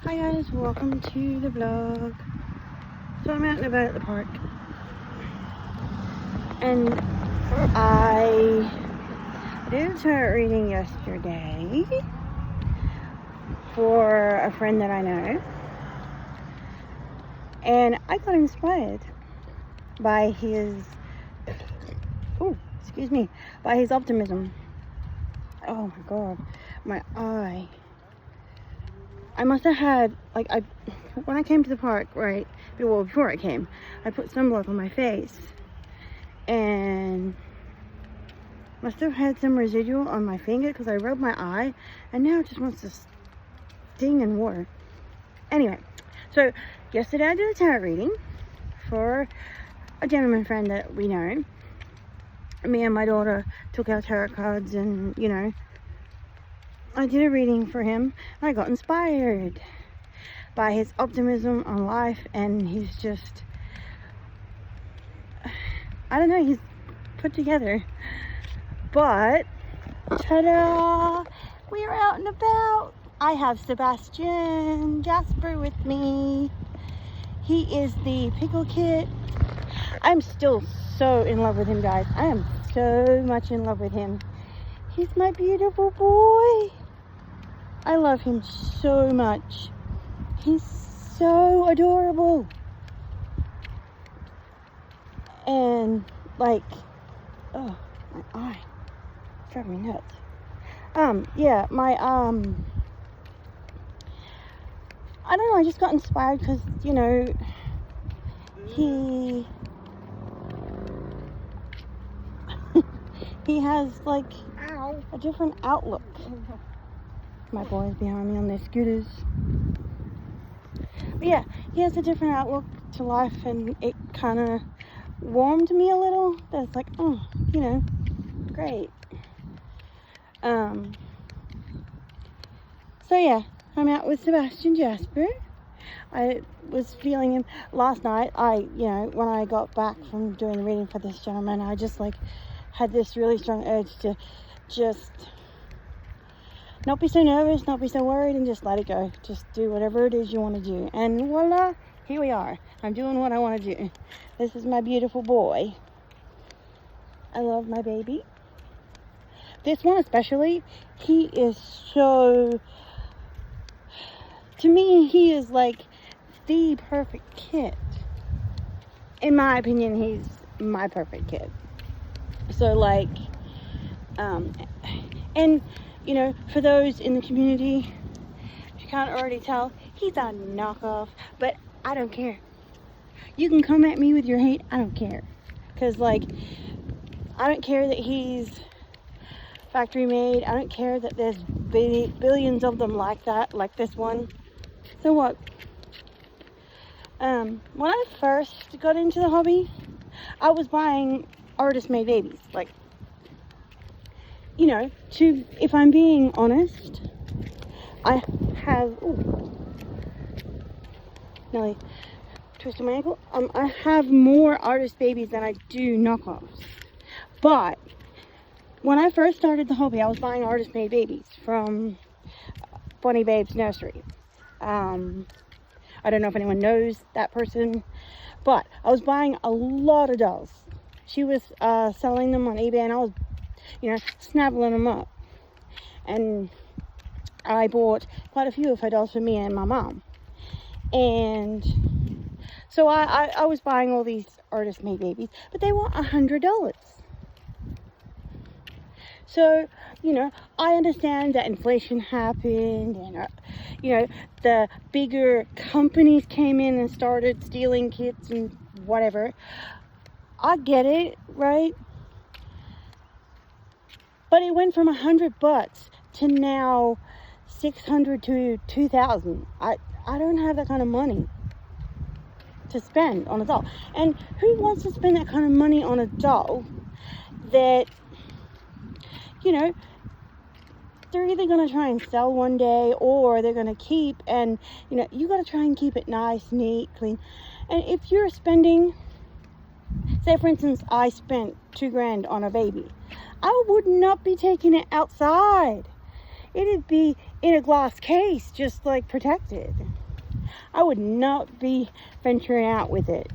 Hi guys, welcome to the vlog. So I'm out and about at the park, and I did start reading yesterday for a friend that I know, and I got inspired by his by his optimism. Oh my god, my eye. I must have had, when I came to the park, right, well, before I came, I put sunblock on my face, and must have had some residual on my finger, because I rubbed my eye, and now it just wants to sting in water. Anyway, so, yesterday I did a tarot reading for a gentleman friend that we know. Me and my daughter took our tarot cards, and, I did a reading for him, and I got inspired by his optimism on life, and he's just, I don't know, he's put together. But, ta-da! We are out and about. I have Sebastian, Jasper with me. He is the pickle kit. I'm still so in love with him, guys. I am so much in love with him. He's my beautiful boy. I love him so much. He's so adorable. And oh, my eye. It's driving me nuts. Yeah, I don't know, I just got inspired because, he he has a different outlook. My boys behind me on their scooters. But yeah, he has a different outlook to life, and it kind of warmed me a little. That's oh, great. So yeah, I'm out with Sebastian Jasper. I was feeling him last night. When I got back from doing the reading for this gentleman, I just had this really strong urge to just not be so nervous, not be so worried, and just let it go. Just do whatever it is you want to do. And voila, here we are. I'm doing what I want to do. This is my beautiful boy. I love my baby. This one especially, he is so, to me, he is the perfect kid. In my opinion, he's my perfect kid. So and for those in the community, if you can't already tell, he's a knockoff, but I don't care. You can come at me with your hate, I don't care. Because I don't care that he's factory made. I don't care that there's billions of them like that, like this one. So what? When I first got into the hobby, I was buying artist-made babies. If I'm being honest, I have, nearly twisted my ankle. I have more artist babies than I do knockoffs. But when I first started the hobby, I was buying artist-made babies from Bonnie Babe's Nursery. I don't know if anyone knows that person, but I was buying a lot of dolls. She was selling them on eBay, and I was, snabbling them up. And I bought quite a few of her dolls for me and my mom. And so I was buying all these artist-made babies, but they were $100. So, I understand that inflation happened, and, the bigger companies came in and started stealing kits and whatever. I get it, right? But it went from $100 to now $600 to $2,000. I don't have that kind of money to spend on a doll. And who wants to spend that kind of money on a doll that, they're either going to try and sell one day, or they're going to keep, and, you got to try and keep it nice, neat, clean. And if you're spending, say for instance, I spent $2,000 on a baby, I would not be taking it outside. It'd be in a glass case, just like protected. I would not be venturing out with it.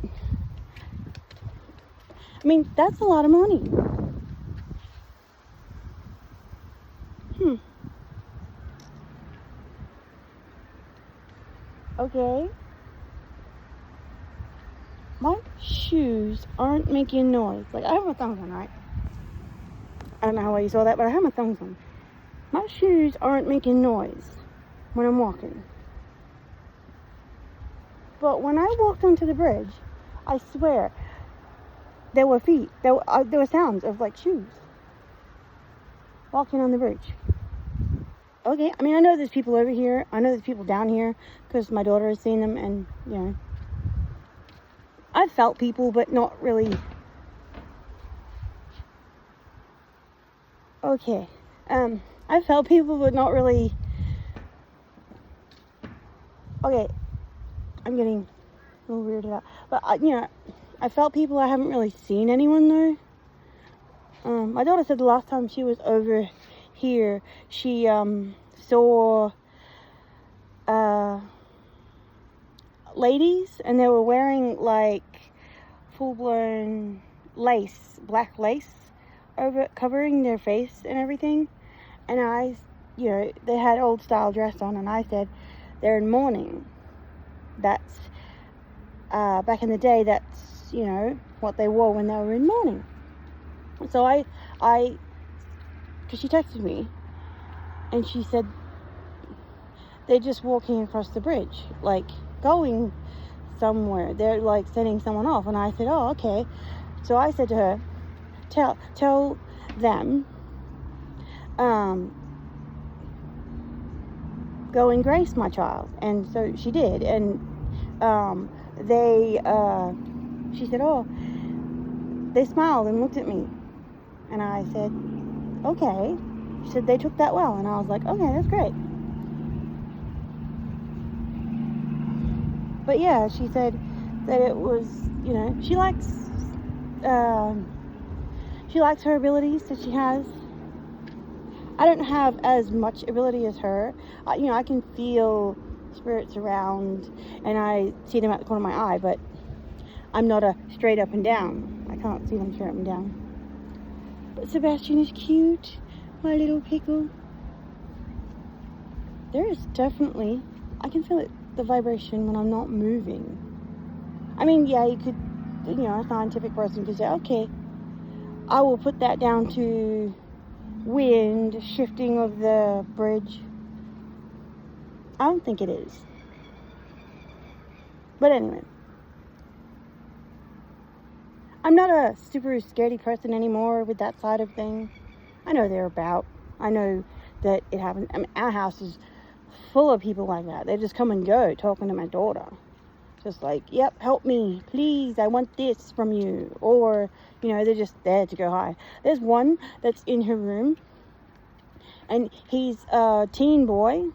I mean, that's a lot of money. Okay. My shoes aren't making noise. Like, I have my thongs on, right? I don't know how you saw that, but I have my thongs on. My shoes aren't making noise when I'm walking. But when I walked onto the bridge, I swear, there were feet. There were sounds of, like, shoes walking on the bridge. Okay, I mean, I know there's people over here. I know there's people down here because my daughter has seen them, and, you know, I've felt people, but not really. Okay, I've felt people, but not really. Okay, I'm getting a little weirded out. But, you know, I felt people. I haven't really seen anyone, though. My daughter said the last time she was over here, she saw ladies, and they were wearing like full-blown lace, black lace, over covering their face and everything. And I, you know, they had old style dress on, and I said, they're in mourning. That's back in the day, that's, you know, what they wore when they were in mourning. So I because she texted me, and she said they're just walking across the bridge, like going somewhere. They're like sending someone off. And I said, oh, okay. So I said to her, tell them, go and grace my child. And so she did. And she said, oh, they smiled and looked at me. And I said, okay. She said they took that well. And I was like, okay, that's great. But yeah, she said that it was, you know, she likes her abilities that she has. I don't have as much ability as her. You know, I can feel spirits around, and I see them at the corner of my eye, but I'm not a straight up and down. I can't see them straight up and down. But Sebastian is cute, my little pickle. There is definitely, I can feel it, the vibration when I'm not moving. I mean, yeah, you could, you know, a scientific person could say, okay, I will put that down to wind, shifting of the bridge. I don't think it is. But anyway, I'm not a super scaredy person anymore with that side of things. I know they're about. I know that it happens. I mean, our house is full of people like that. They just come and go talking to my daughter. Just like, yep, help me, please, I want this from you. Or, you know, they're just there to go hide. There's one that's in her room, and he's a teen boy,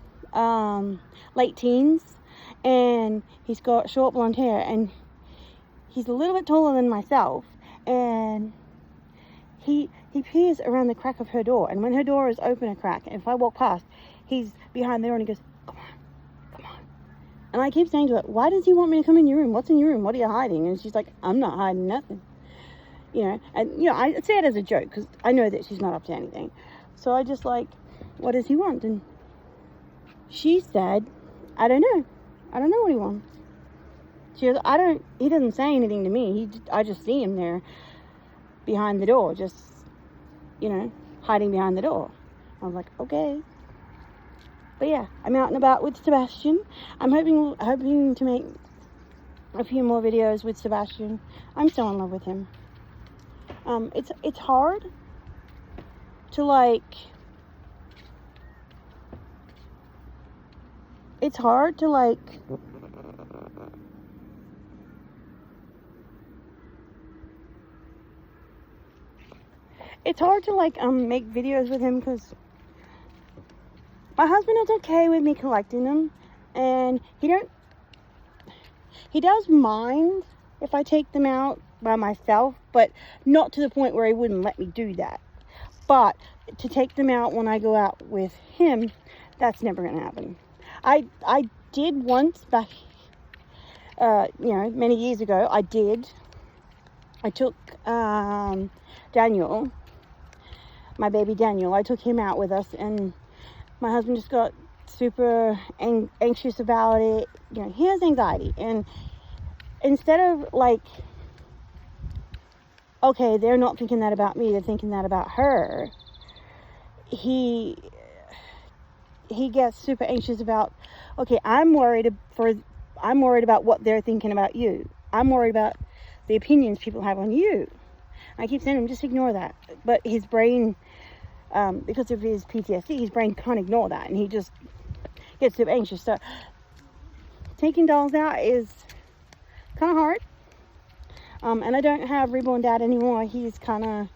late teens, and he's got short blonde hair, and he's a little bit taller than myself, and he peers around the crack of her door, and when her door is open a crack, and if I walk past, he's behind there, and he goes, come on. And I keep saying to her, why does he want me to come in your room? What's in your room? What are you hiding? And she's like, I'm not hiding nothing. You know, and, you know, I say it as a joke, because I know that she's not up to anything. So I just like, what does he want? And she said, I don't know. I don't know what he wants. She goes, he doesn't say anything to me. I just see him there behind the door, just, you know, hiding behind the door. I was like, okay. But yeah, I'm out and about with Sebastian. I'm hoping to make a few more videos with Sebastian. I'm so in love with him. It's hard to like. It's hard to like. It's hard to like make videos with him because my husband is okay with me collecting them, and he does mind if I take them out by myself, but not to the point where he wouldn't let me do that. But to take them out when I go out with him, That's never going to happen. I did once back, many years ago, I took Daniel, my baby Daniel, I took him out with us, and my husband just got super anxious about it. He has anxiety, and instead of like, okay, they're not thinking that about me, they're thinking that about her, he gets super anxious about, okay, I'm worried about what they're thinking about you. I'm worried about the opinions people have on you. I keep saying to him, just ignore that. But his brain, because of his PTSD, his brain can't ignore that, and he just gets super anxious. So taking dolls out is kind of hard. And I don't have Reborn Dad anymore. He's kind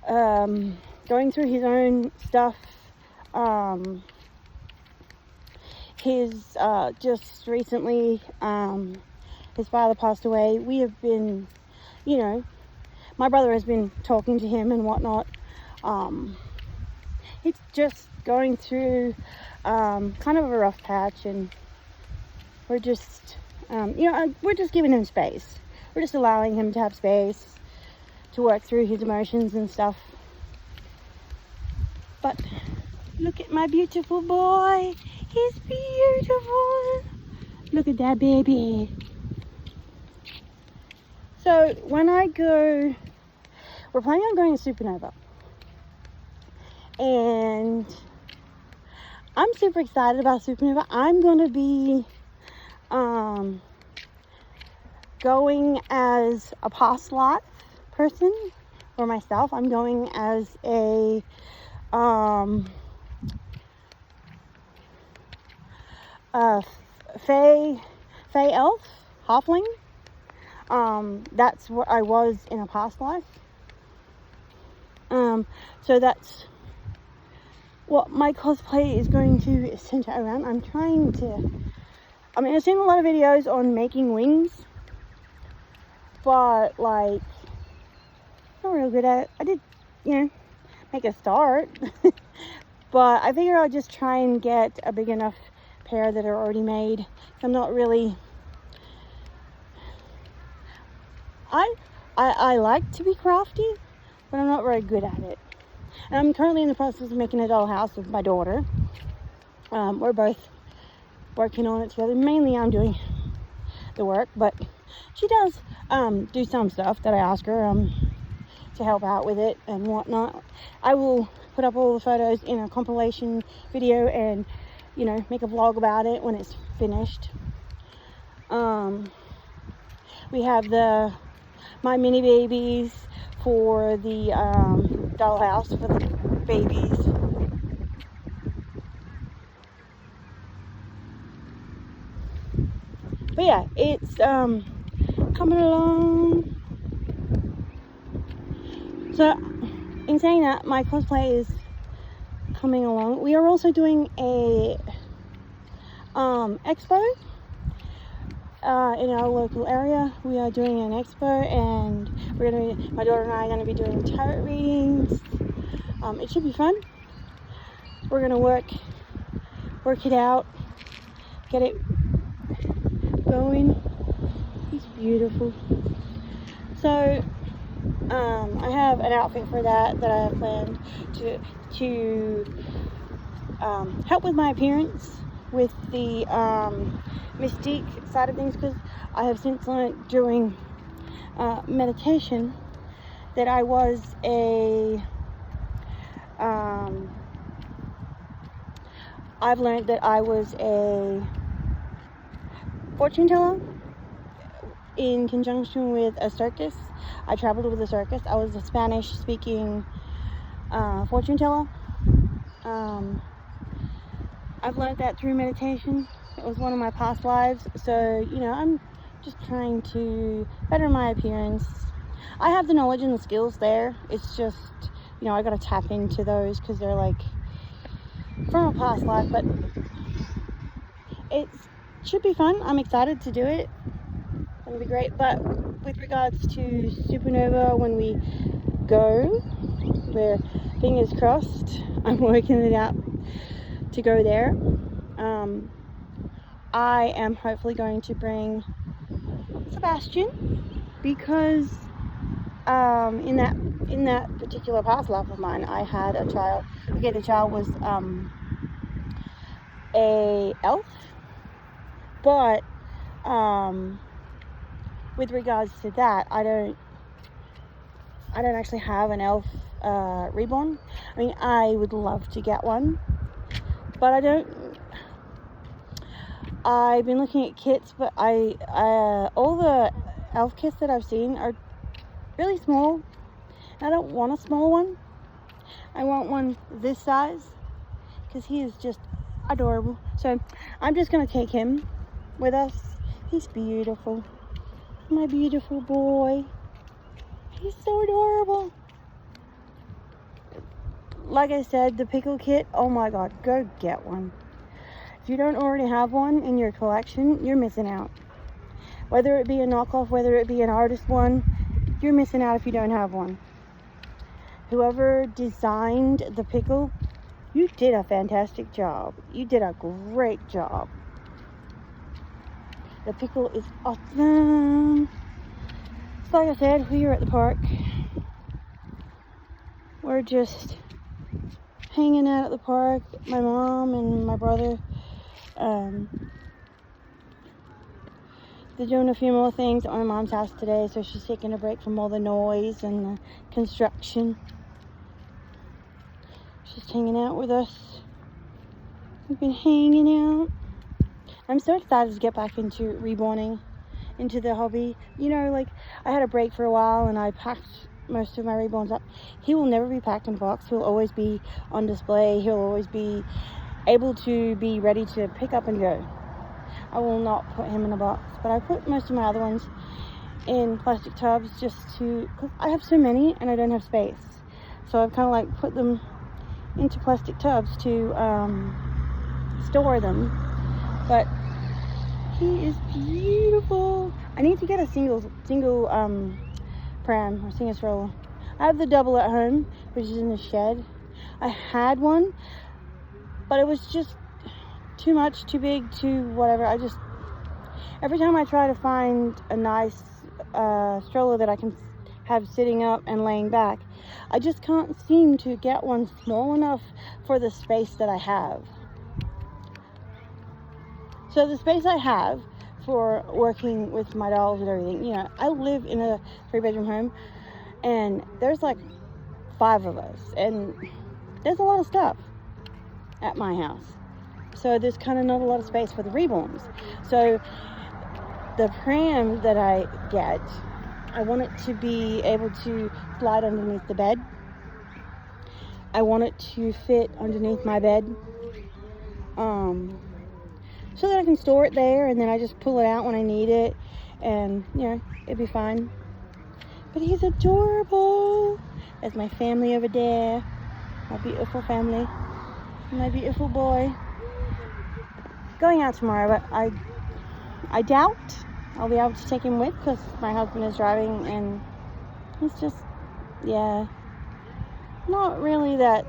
of going through his own stuff. His just recently, his father passed away. We have been, my brother has been talking to him and whatnot. He's just going through kind of a rough patch, and we're just, we're just giving him space. We're just allowing him to have space to work through his emotions and stuff. But look at my beautiful boy. He's beautiful. Look at that baby. So when I go, we're planning on going to Supernova. And I'm super excited about Supernova. I'm going to be going as a past life person for myself. I'm going as a Fey elf, halfling. That's what I was in a past life. So that's what my cosplay is going to center around. I've seen a lot of videos on making wings, but like, not real good at it. I did, make a start, but I figure I'll just try and get a big enough pair that are already made. I'm not really, I like to be crafty, but I'm not very good at it. And I'm currently in the process of making a dollhouse with my daughter. We're both working on it together. Mainly I'm doing the work, but she does do some stuff that I ask her to help out with it and whatnot. I will put up all the photos in a compilation video and make a vlog about it when it's finished. We have my mini babies for the dollhouse for the babies. But yeah, it's coming along. So in saying that, my cosplay is coming along. We are also doing a expo in our local area. We are doing an expo, and my daughter and I are going to be doing tarot readings. It should be fun. We're going to work it out, get it going. He's beautiful. So I have an outfit for that I have planned to help with my appearance, with the mystique side of things, because I have since learned during meditation that I was I've learned that I was a fortune teller in conjunction with a circus. I traveled with a circus. I was a Spanish speaking fortune teller. I've learned that through meditation. It was one of my past lives. So, I'm just trying to better my appearance. I have the knowledge and the skills there. It's just, I gotta tap into those because they're like from a past life. But it should be fun. I'm excited to do it. It's gonna be great. But with regards to Supernova, when we go, we're fingers crossed. I'm working it out to go there. I am hopefully going to bring Sebastian, because in that particular past life of mine, I had a child. Okay, the child was a elf, but with regards to that, I don't actually have an elf reborn. I mean, I would love to get one, but I don't. I've been looking at kits, but all the elf kits that I've seen are really small. I don't want a small one. I want one this size, because he is just adorable. So I'm just going to take him with us. He's beautiful. My beautiful boy. He's so adorable. Like I said, the pickle kit, oh my god, go get one. If you don't already have one in your collection, you're missing out. Whether it be a knockoff, whether it be an artist one, you're missing out if you don't have one. Whoever designed the pickle, you did a fantastic job. You did a great job. The pickle is awesome. So like I said, we are at the park. We're just hanging out at the park. My mom and my brother, they're doing a few more things at my mom's house today, so she's taking a break from all the noise and the construction. She's hanging out with us. We've been hanging out. I'm so excited to get back into reborning, into the hobby. You know, like, I had a break for a while and I packed most of my reborns up. He will never be packed in a box. He'll always be on display. He'll always be able to be ready to pick up and go. I will not put him in a box, but I put most of my other ones in plastic tubs just to, because I have so many and I don't have space. So I've kind of like put them into plastic tubs to store them. But he is beautiful. I need to get a single pram or single stroller. I have the double at home, which is in the shed. I had one, but it was just too much, too big, too whatever. Every time I try to find a nice stroller that I can have sitting up and laying back, I just can't seem to get one small enough for the space that I have. So the space I have for working with my dolls and everything, you know, I live in a 3-bedroom home, and there's like 5 of us, and there's a lot of stuff at my house. So there's kind of not a lot of space for the reborns. So the pram that I get, I want it to be able to slide underneath the bed. I want it to fit underneath my bed, so that I can store it there, and then I just pull it out when I need it, and you know, it'd be fine. But he's adorable. There's my family over there, my beautiful family, my beautiful boy. Going out tomorrow, but I doubt I'll be able to take him with, because my husband is driving, and he's just, yeah, not really that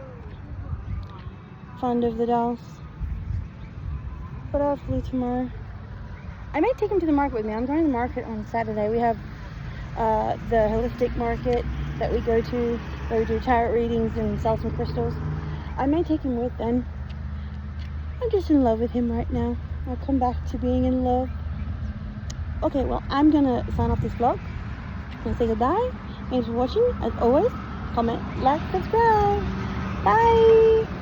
fond of the dolls. But hopefully tomorrow. I may take him to the market with me. I'm going to the market on Saturday. We have the holistic market that we go to, where we do tarot readings and sell some crystals. I may take him with then. I'm just in love with him right now. I'll come back to being in love. Okay, well, I'm going to sign off this vlog. I'm going to say goodbye. Thanks for watching. As always, comment, like, subscribe. Bye!